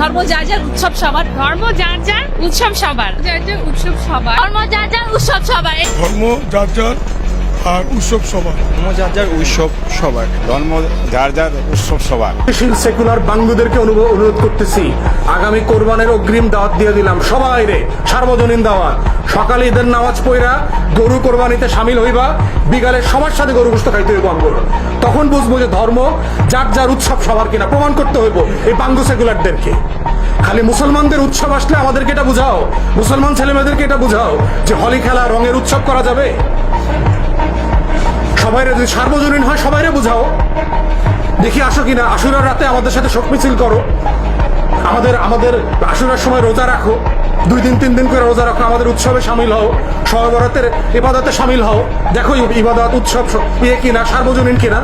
ধর্ম যার যার উৎসব সবার, ধর্ম যার যার উৎসব সবার, যার যার উৎসব সবার, ধর্ম যার যার উৎসব সবার। ধর্ম যার যার আর উৎসব সবার। ধর্ম যার যার উৎসব সবার। ধর্ম যার যার উৎসব সবার। সেকুলার বাঙ্গুদেরকে অনুরোধ করতেছি, আগামী কোরবানের অগ্রিম দাওয়াত দিয়ে দিলাম সবাই রে, সার্বজনীন দাওয়াত। সকালে ঈদের নামাজ পড়া গরু কোরবানিতে সামিল হইবা, বিকালে সবার সাথে গরু গোশত খাইতে হইব আমগুলো। তখন বুঝবো যে ধর্ম যার যার উৎসব সবার কিনা। প্রমাণ করতে হইব এই বাঙ্গু সেকুলারদেরকে। খালি মুসলমানদের উৎসব আসলে আমাদেরকে এটা বুঝাও, মুসলমান ছেলেমেয়েদেরকে এটা বুঝাও যে হোলি খেলা রঙের উৎসব করা যাবে। সবাইরে যদি সার্বজনীন হয় সবাইরে বুঝাও, দেখি আসো কিনা। আশুরার রাতে আমাদের সাথে শোক মিছিল করো, আমাদের আশুরার সময় রোজা রাখো, 2 দিন 3 দিন করে রোজা রাখো, আমাদের উৎসবে সামিল হও, শবে বরাতের ইবাদতে সামিল হও। দেখো ইবাদত উৎসব কিনা, সার্বজনীন কিনা।